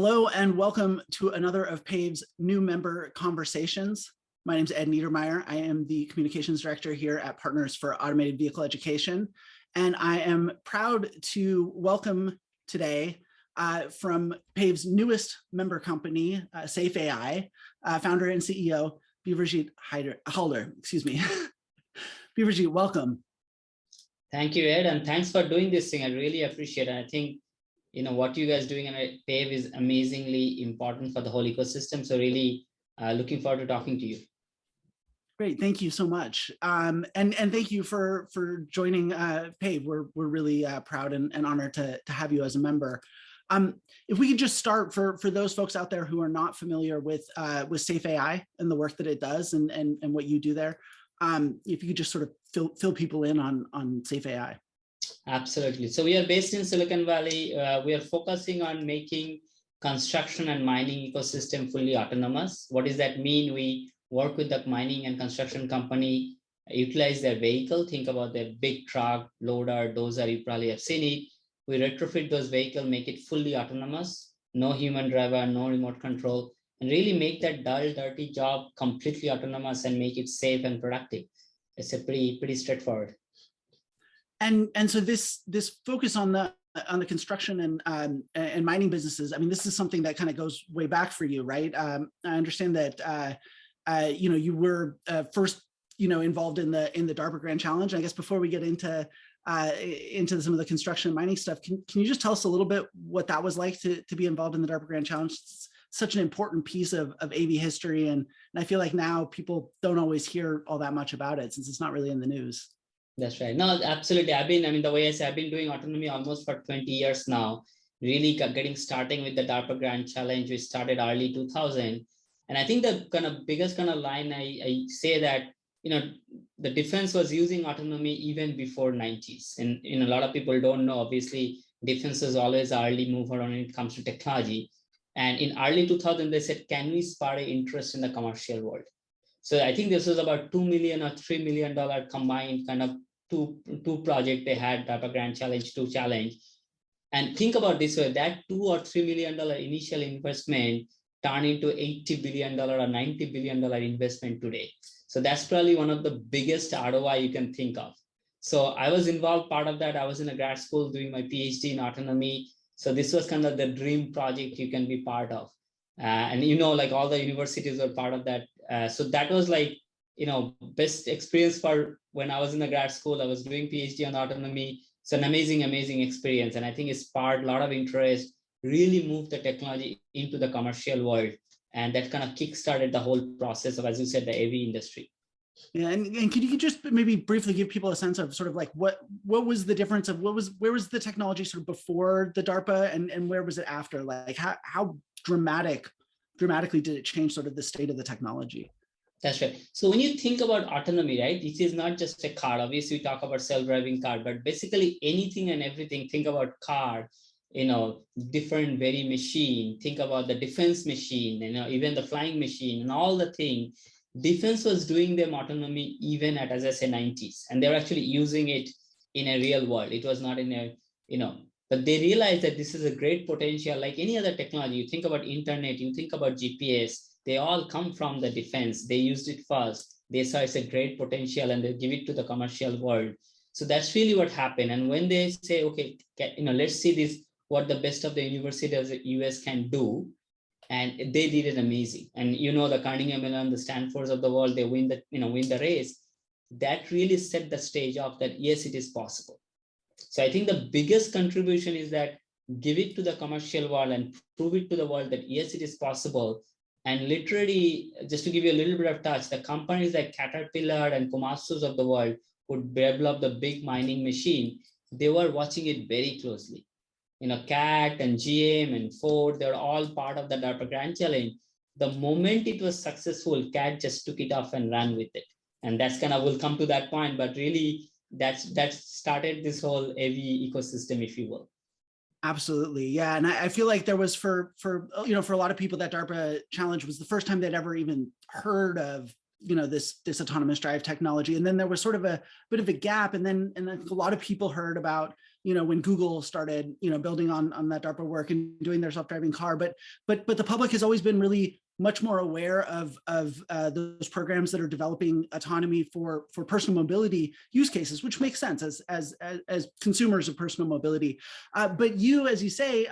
Hello and welcome to another of PAVE's new member conversations. My name is Ed Niedermeyer. I am the communications director here at Partners for Automated Vehicle Education. And I am proud to welcome today from PAVE's newest member company, SafeAI, founder and CEO, Bibhrajit Halder, excuse me. Bibhrajit, welcome. Thank you, Ed, and thanks for doing this thing. I really appreciate it. I think what you guys doing at PAVE is amazingly important for the whole ecosystem. So really looking forward to talking to you. Great, thank you so much. And thank you for joining PAVE. We're really proud and honored to have you as a member. If we could just start for those folks out there who are not familiar with SafeAI and the work that it does and what you do there, if you could just sort of fill people in on SafeAI. Absolutely. So we are based in Silicon Valley. We are focusing on making construction and mining ecosystem fully autonomous. What does that mean? We work with the mining and construction company, utilize their vehicle, think about their big truck, loader, dozer, you probably have seen it. We retrofit those vehicles, make it fully autonomous, no human driver, no remote control, and really make that dull, dirty job completely autonomous and make it safe and productive. It's a pretty straightforward. And so this focus on the construction and mining businesses, I mean, this is something that kind of goes way back for you, right? I understand that you were first involved in the DARPA Grand Challenge. I guess before we get into some of the construction and mining stuff, can you just tell us a little bit what that was like to be involved in the DARPA Grand Challenge? It's such an important piece of AV history, and I feel like now people don't always hear all that much about it since it's not really in the news. That's right. No, absolutely. The way I say, I've been doing autonomy almost for 20 years now, really starting with the DARPA Grand Challenge, which started early 2000. And I think the kind of biggest kind of line I say that, the defense was using autonomy even before 90s. And a lot of people don't know, obviously, defense is always an early mover when it comes to technology. And in early 2000, they said, can we spark interest in the commercial world? So I think this was about $2 million or $3 million combined kind of two projects they had, DARPA Grand Challenge, 2 challenge. And think about this way, that $2 or $3 million initial investment turned into $80 billion or $90 billion investment today. So that's probably one of the biggest ROI you can think of. So I was involved part of that. I was in a grad school doing my PhD in autonomy. So this was kind of the dream project you can be part of. And like all the universities were part of that. So that was like, best experience for when I was in the grad school. I was doing PhD on autonomy. It's an amazing experience. And I think it sparked a lot of interest, really moved the technology into the commercial world. And that kind of kickstarted the whole process of, as you said, the AV industry. Yeah, and can you just maybe briefly give people a sense of sort of like what was the difference of where was the technology sort of before the DARPA and where was it after? Like how dramatically did it change sort of the state of the technology? That's right. So when you think about autonomy, right, it is not just a car. Obviously, we talk about self-driving car, but basically anything and everything. Think about car, different very machine. Think about the defense machine, even the flying machine and all the thing. Defense was doing them autonomy even at, as I say, 90s, and they were actually using it in a real world. It was not in a, but they realized that this is a great potential. Like any other technology, you think about internet, you think about GPS. They all come from the defense. They used it first. They saw it's a great potential and they give it to the commercial world. So that's really what happened. And when they say, okay, let's see this, what the best of the university of the US can do. And they did it amazing. And the Carnegie Mellon, the Stanfords of the world, they win the race. That really set the stage off that, yes, it is possible. So I think the biggest contribution is that give it to the commercial world and prove it to the world that, yes, it is possible. And literally, just to give you a little bit of touch, the companies like Caterpillar and Komatsu's of the world would develop the big mining machine. They were watching it very closely. CAT and GM and Ford, they're all part of the DARPA Grand Challenge. The moment it was successful, CAT just took it off and ran with it. And that's kind of, we'll come to that point, but really that started this whole AV ecosystem, if you will. Absolutely. Yeah. And I feel like there was for a lot of people, that DARPA challenge was the first time they'd ever even heard of, this autonomous drive technology. And then there was sort of a bit of a gap. And then a lot of people heard about when Google started, building on that DARPA work and doing their self-driving car. But the public has always been really much more aware of those programs that are developing autonomy for personal mobility use cases, which makes sense as consumers of personal mobility. But you, as you say,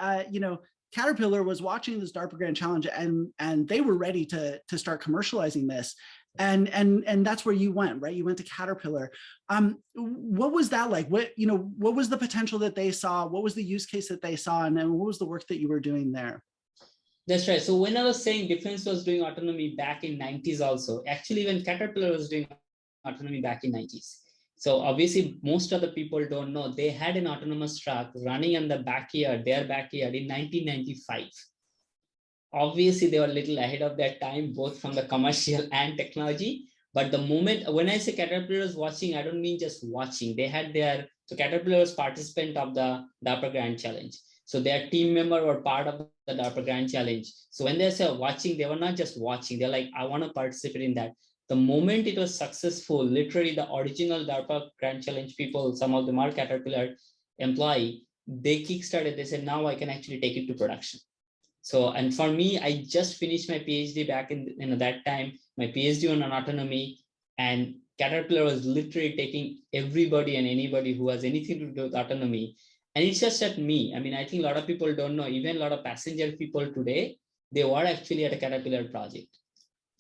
Caterpillar was watching this DARPA Grand Challenge, and they were ready to start commercializing this. And that's where you went, right? You went to Caterpillar. What was that like? What was the potential that they saw? What was the use case that they saw? And then what was the work that you were doing there? That's right. So when I was saying defense was doing autonomy back in 90s also, actually when Caterpillar was doing autonomy back in 90s. So obviously most of the people don't know, they had an autonomous truck running in the backyard, their backyard in 1995. Obviously they were a little ahead of their time, both from the commercial and technology. But the moment, when I say Caterpillar was watching, I don't mean just watching. They had so Caterpillar was participant of the DARPA Grand Challenge. So their team member were part of the DARPA Grand Challenge. So when they say watching, they were not just watching. They're like, I want to participate in that. The moment it was successful, literally the original DARPA Grand Challenge people, some of them are Caterpillar employee, they kickstarted. They said, now I can actually take it to production. So, and for me, I just finished my PhD back in that time, my PhD on autonomy, and Caterpillar was literally taking everybody and anybody who has anything to do with autonomy. And it's just at me. I mean, I think a lot of people don't know, even a lot of passenger people today, they were actually at a Caterpillar project.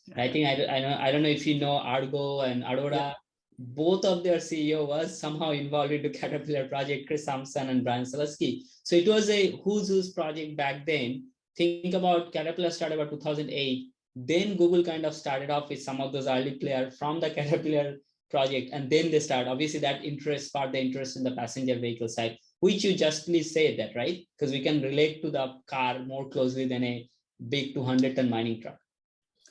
Yeah. I think, I don't know if you know Argo and Aurora, yeah. Both of their CEO was somehow involved into Caterpillar project, Chris Sampson and Brian Selesky. So it was a who's project back then. Think about Caterpillar started about 2008. Then Google kind of started off with some of those early players from the Caterpillar project. And then they start, obviously that sparked the interest in the passenger vehicle side, which you justly said that, right? Because we can relate to the car more closely than a big 200-ton mining truck.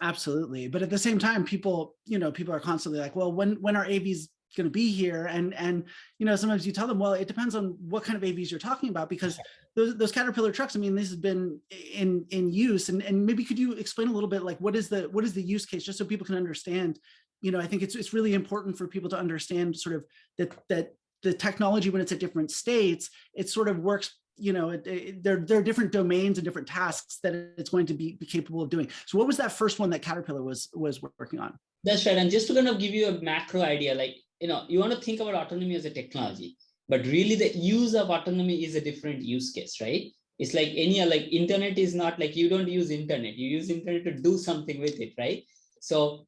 Absolutely. But at the same time, people are constantly like, well, when are AVs going to be here? And sometimes you tell them, well, it depends on what kind of AVs you're talking about, because those Caterpillar trucks, I mean, this has been in use, and maybe could you explain a little bit, like, what is the use case, just so people can understand? I think it's really important for people to understand sort of that the technology, when it's at different states, it sort of works. There are different domains and different tasks that it's going to be capable of doing. So what was that first one that Caterpillar was working on? That's right. And just to kind of give you a macro idea, like, you want to think about autonomy as a technology, but really the use of autonomy is a different use case, right? It's like like internet is not like, you don't use internet, you use internet to do something with it, right? So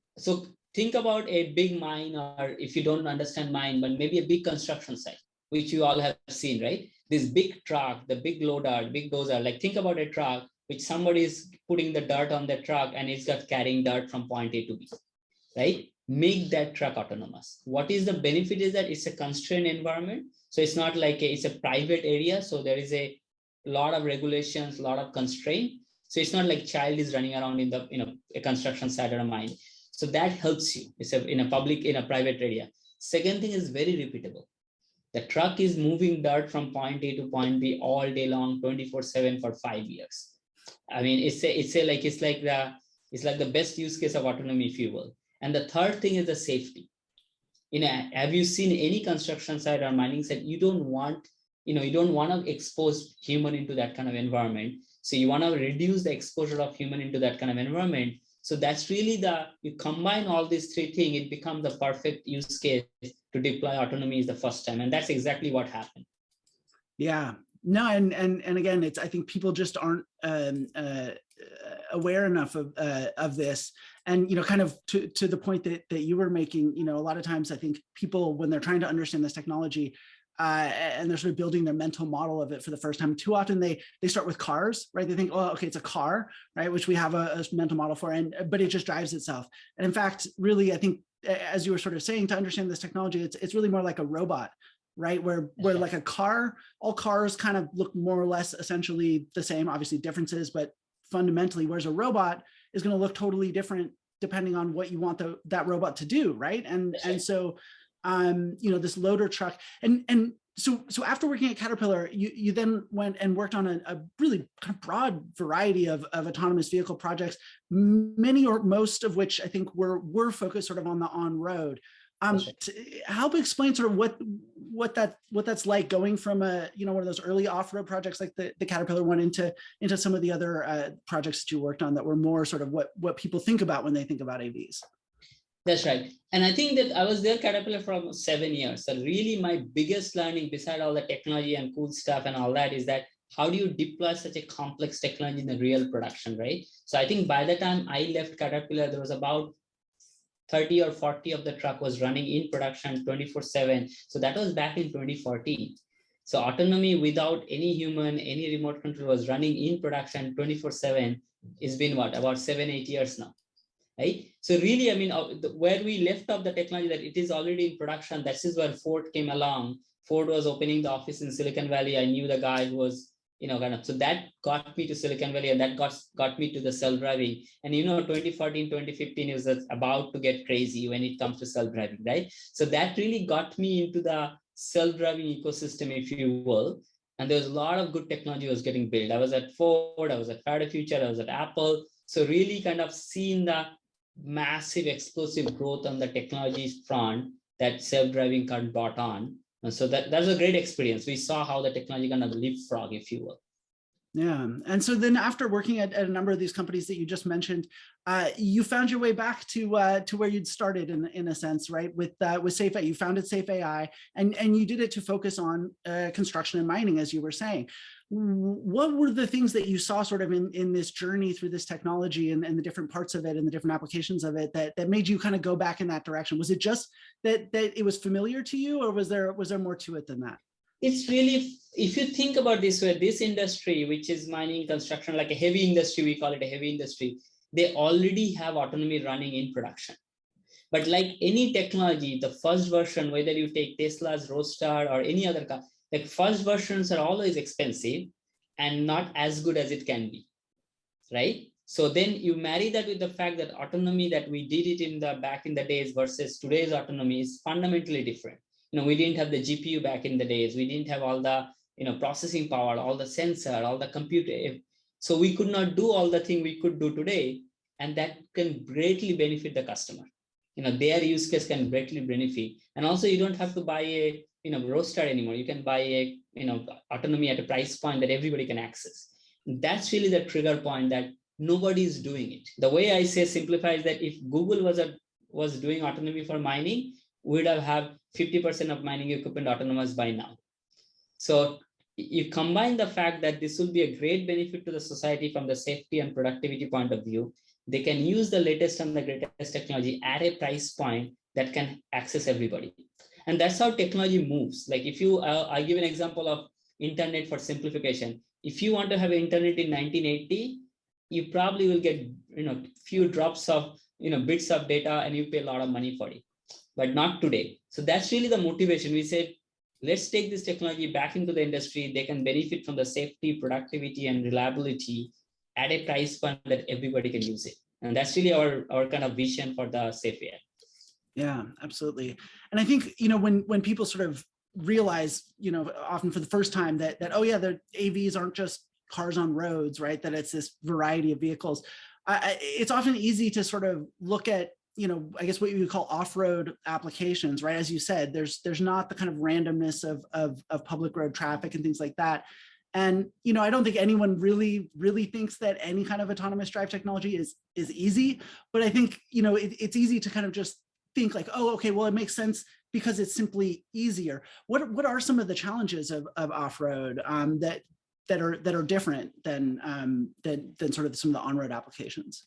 think about a big mine, or if you don't understand mine, but maybe a big construction site, which you all have seen, right? This big truck, the big loader, big dozer, like think about a truck, which somebody is putting the dirt on the truck and it's got carrying dirt from point A to B, right? Make that truck autonomous. What is the benefit is that it's a constrained environment. So it's not like it's a private area. So there is a lot of regulations, a lot of constraint. So it's not like child is running around in the, a construction site or a mine. So that helps you. It's in a private area. Second thing is very repeatable. The truck is moving dirt from point A to point B all day long, 24/7 for 5 years. I mean, it's like the best use case of autonomy, if you will. And the third thing is the safety. Have you seen any construction site or mining site? You don't want to expose human into that kind of environment. So you want to reduce the exposure of human into that kind of environment. So that's really you combine all these three things, it becomes the perfect use case to deploy autonomy is the first time. And that's exactly what happened. Yeah, no, and again, I think people just aren't aware enough of this. And, kind of to the point that you were making, a lot of times I think people, when they're trying to understand this technology, and they're sort of building their mental model of it for the first time, too often they start with cars, right? They think, oh, okay, it's a car, right? Which we have a mental model for, but it just drives itself. And in fact, really, I think, as you were sort of saying, to understand this technology, it's really more like a robot, right? Where like a car, all cars kind of look more or less essentially the same, obviously differences, but fundamentally, whereas a robot is going to look totally different depending on what you want that robot to do, right? And so this loader truck, and so after working at Caterpillar, you then went and worked on a really kind of broad variety of autonomous vehicle projects, many or most of which I think were focused sort of on the on-road. That's right. Help explain sort of what that's like going from a, you know, one of those early off-road projects like the Caterpillar one into some of the other projects that you worked on that were more sort of what people think about when they think about AVs. That's right. And I think that I was there Caterpillar for almost 7 years. So really my biggest learning beside all the technology and cool stuff and all that is that how do you deploy such a complex technology in the real production, right? So I think by the time I left Caterpillar, there was about 30 or 40 of the truck was running in production 24/7. So that was back in 2014. So autonomy without any human, any remote control was running in production 24/7. It's been what, about 7-8 years now. Right? So really, I mean, where we left off the technology that it is already in production, that is where Ford came along. Ford was opening the office in Silicon Valley. I knew the guy who was, you know, kind of, so that got me to Silicon Valley, and that got me to the self-driving. And, you know, 2014, 2015 is about to get crazy when it comes to self-driving, right? So that really got me into the self-driving ecosystem, if you will. And there was a lot of good technology was getting built. I was at Ford, I was at Friday Future, I was at Apple. So really kind of seeing the massive explosive growth on the technology front that self-driving car brought on. And so that's a great experience. We saw how the technology kind of leapfrog, if you will. Yeah. And so then after working at a number of these companies that you just mentioned, you found your way back to where you'd started in a sense, right? With SafeAI, you founded SafeAI, and you did it to focus on construction and mining, as you were saying. What were the things that you saw sort of in this journey through this technology and the different parts of it and the different applications of it that made you kind of go back in that direction? Was it just that it was familiar to you, or was there more to it than that? It's really, if you think about this way, this industry, which is mining, construction, like a heavy industry, we call it a heavy industry, they already have autonomy running in production. But like any technology, the first version, whether you take Tesla's Roadster or any other car, the first versions are always expensive and not as good as it can be, right? So then you marry that with the fact that autonomy that we did it in the back in the days versus today's autonomy is fundamentally different. You know, we didn't have the GPU back in the days. We didn't have all the, you know, processing power, all the sensor, all the computer. So we could not do all the thing we could do today, and that can greatly benefit the customer. You know, their use case can greatly benefit. And also you don't have to buy a, you know, Roadster anymore. You can buy a, you know, autonomy at a price point that everybody can access. That's really the trigger point that nobody is doing it. The way I say simplify is that if Google was doing autonomy for mining, we would have 50% of mining equipment autonomous by now. So you combine the fact that this will be a great benefit to the society from the safety and productivity point of view. They can use the latest and the greatest technology at a price point that can access everybody. And that's how technology moves. Like if you, I give an example of internet for simplification. If you want to have internet in 1980, you probably will get, you know, few drops of, you know, bits of data and you pay a lot of money for it, but not today. So that's really the motivation. We said, let's take this technology back into the industry. They can benefit from the safety, productivity, and reliability at a price point that everybody can use it. And that's really our kind of vision for the SafeAI. Yeah, absolutely. And I think, you know, when people sort of realize, you know, often for the first time that oh yeah, the AVs aren't just cars on roads, right? That it's this variety of vehicles. It's often easy to sort of look at, you know, I guess what you would call off-road applications, right? As you said, there's not the kind of randomness of public road traffic and things like that. And, you know, I don't think anyone really thinks that any kind of autonomous drive technology is easy, but I think, you know, it's easy to kind of just think like, oh, okay, well, it makes sense because it's simply easier. What are some of the challenges of off-road that are different than sort of some of the on-road applications?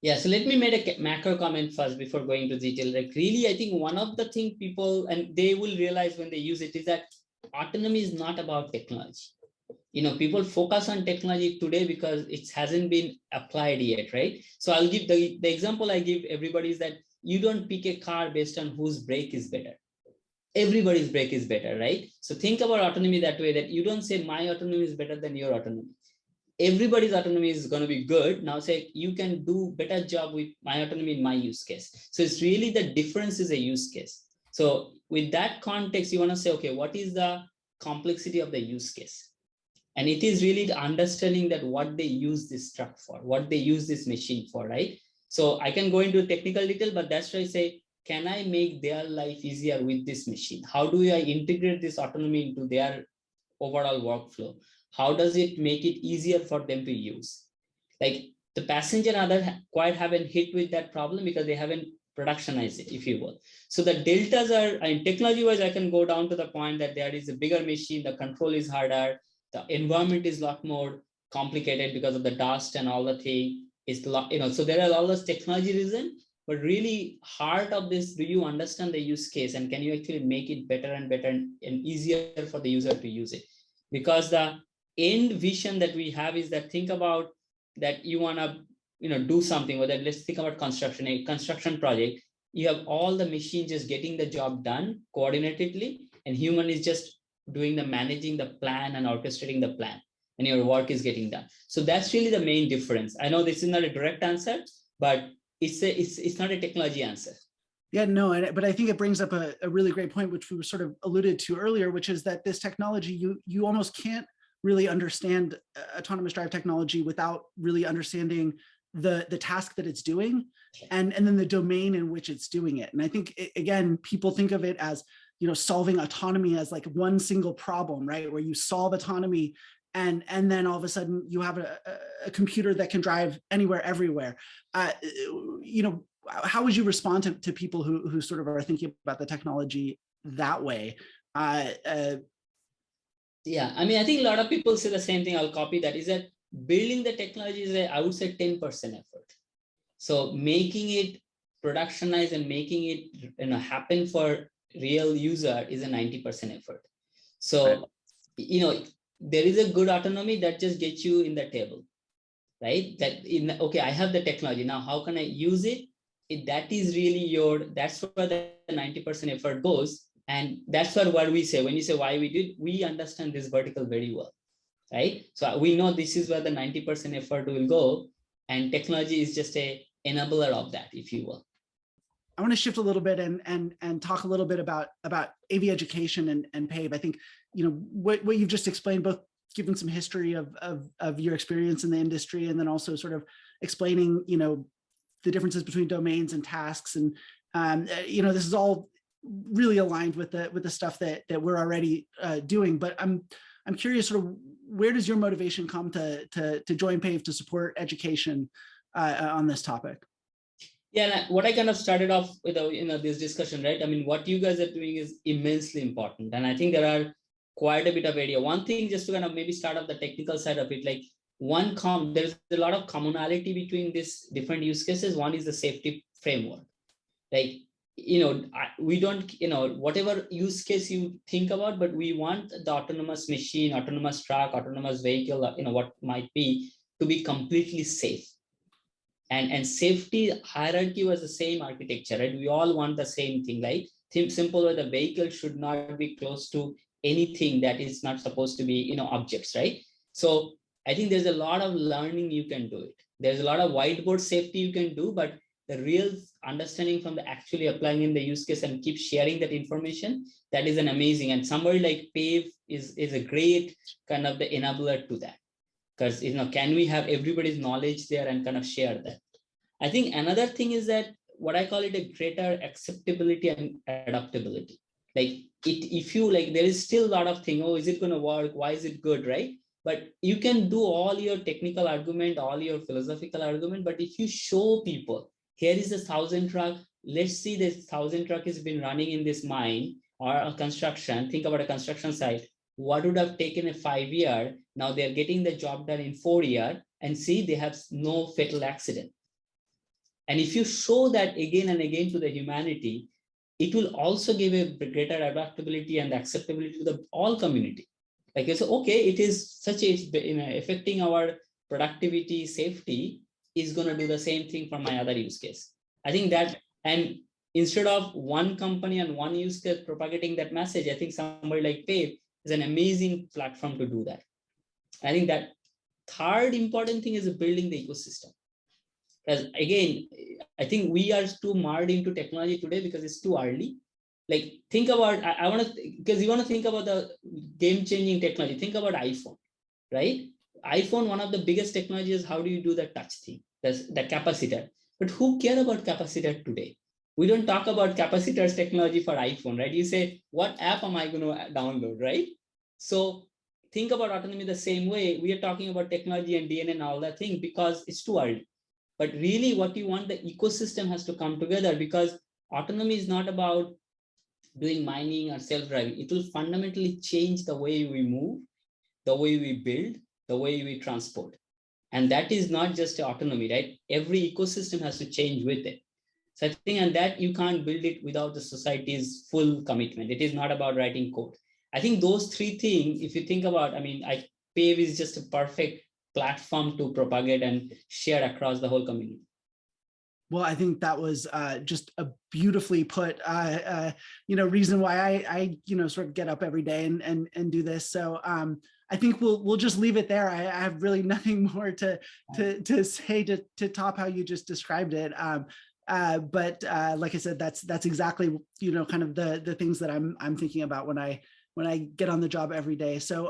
Yeah, so let me make a macro comment first before going to detail. Like really, I think one of the things people, and they will realize when they use it, is that autonomy is not about technology. You know, people focus on technology today because it hasn't been applied yet, right? So I'll give the example I give everybody is that you don't pick a car based on whose brake is better. Everybody's brake is better, right? So think about autonomy that way, that you don't say my autonomy is better than your autonomy. Everybody's autonomy is going to be good. Now say you can do better job with my autonomy in my use case. So it's really the difference is a use case. So with that context, you want to say, okay, what is the complexity of the use case? And it is really the understanding that what they use this truck for, what they use this machine for, right? So I can go into technical detail, but that's why I say can I make their life easier with this machine? How do I integrate this autonomy into their overall workflow? How does it make it easier for them to use? Like the passenger and other quite haven't hit with that problem because they haven't productionized it, if you will. So the deltas are, I mean, technology wise, I can go down to the point that there is a bigger machine, the control is harder, the environment is a lot more complicated because of the dust and all the thing is, so there are all those technology reasons, but really heart of this, do you understand the use case and can you actually make it better and better and easier for the user to use it? Because the end vision that we have is that, think about that you want to do something, whether let's think about construction, a construction project, you have all the machines just getting the job done coordinatedly, and human is just doing the managing the plan and orchestrating the plan, and your work is getting done. So that's really the main difference. I know this is not a direct answer, but it's not a technology answer. Yeah, no, but I think it brings up a really great point, which we were sort of alluded to earlier, which is that this technology, you almost can't really understand autonomous drive technology without really understanding the task that it's doing and then the domain in which it's doing it. And I think, again, people think of it as, solving autonomy as like one single problem, right? Where you solve autonomy and then all of a sudden you have a computer that can drive anywhere, everywhere. How would you respond to people who sort of are thinking about the technology that way? Yeah, I mean, I think a lot of people say the same thing. I'll copy that. Is that building the technology is, I would say, 10% effort. So making it productionized and making it happen for real user is a 90% effort. So, right. There is a good autonomy that just gets you in the table, right? Okay, I have the technology. Now, how can I use it? That is really that's where the 90% effort goes. And that's what we say. When you say why we did, we understand this vertical very well, right? So we know this is where the 90% effort will go. And technology is just a enabler of that, if you will. I want to shift a little bit and talk a little bit about AV education and PAVE. I think, what you've just explained, both given some history of your experience in the industry, and then also sort of explaining, the differences between domains and tasks. And, this is all really aligned with the stuff that we're already doing. But I'm curious, sort of, where does your motivation come to join PAVE to support education on this topic? Yeah, what I kind of started off with, this discussion, right? I mean, what you guys are doing is immensely important. And I think there are quite a bit of area. One thing, just to kind of maybe start off the technical side of it, like there's a lot of commonality between these different use cases. One is the safety framework. Like, we don't, whatever use case you think about, but we want the autonomous machine, autonomous truck, autonomous vehicle, what might be, to be completely safe. And safety hierarchy was the same architecture, right? We all want the same thing, right? Simple way, the vehicle should not be close to anything that is not supposed to be, objects, right? So I think there's a lot of learning you can do it. There's a lot of whiteboard safety you can do, but the real understanding from the actually applying in the use case and keep sharing that information, that is an amazing. And somebody like PAVE is a great kind of the enabler to that. Because, can we have everybody's knowledge there and kind of share that? I think another thing is that what I call it a greater acceptability and adaptability. Like if you there is still a lot of thing, is it going to work? Why is it good, right? But you can do all your technical argument, all your philosophical argument. But if you show people, here is a 1,000 truck, let's see this 1,000 truck has been running in this mine or a construction. Think about a construction site. What would have taken a 5 year? Now they're getting the job done in 4 years, and see, they have no fatal accident. And if you show that again and again to the humanity, it will also give a greater adaptability and acceptability to the all community. Like it's okay, it is such a affecting our productivity, safety is going to do the same thing for my other use case. I think that, and instead of one company and one use case propagating that message, I think somebody like PAVE is an amazing platform to do that. I think that third important thing is building the ecosystem. Because again, I think we are too marred into technology today because it's too early. Like think about, I want to, because you want to think about the game-changing technology. Think about iPhone, right? iPhone, one of the biggest technologies is how do you do the touch thing, the capacitor. But who care about capacitor today? We don't talk about capacitors technology for iPhone, right? You say, what app am I going to download, right? So think about autonomy the same way. We are talking about technology and DNA and all that thing because it's too early. But really what you want, the ecosystem has to come together, because autonomy is not about doing mining or self-driving. It will fundamentally change the way we move, the way we build, the way we transport. And that is not just autonomy, right? Every ecosystem has to change with it. So I think, and that you can't build it without the society's full commitment. It is not about writing code. I think those three things, if you think about, I mean, PAVE is just a perfect platform to propagate and share across the whole community. Well, I think that was just a beautifully put, reason why I sort of get up every day and do this. So I think we'll just leave it there. I have really nothing more to say to top how you just described it. But like I said, that's exactly kind of the things that I'm thinking about when I get on the job every day. So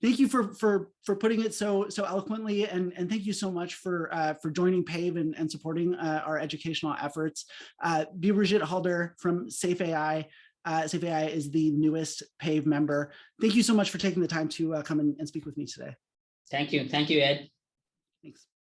thank you for putting it so eloquently, and thank you so much for joining PAVE and supporting our educational efforts. Bibhrajit Halder from SafeAI. SafeAI is the newest PAVE member. Thank you so much for taking the time to come and speak with me today. Thank you, Ed. Thanks.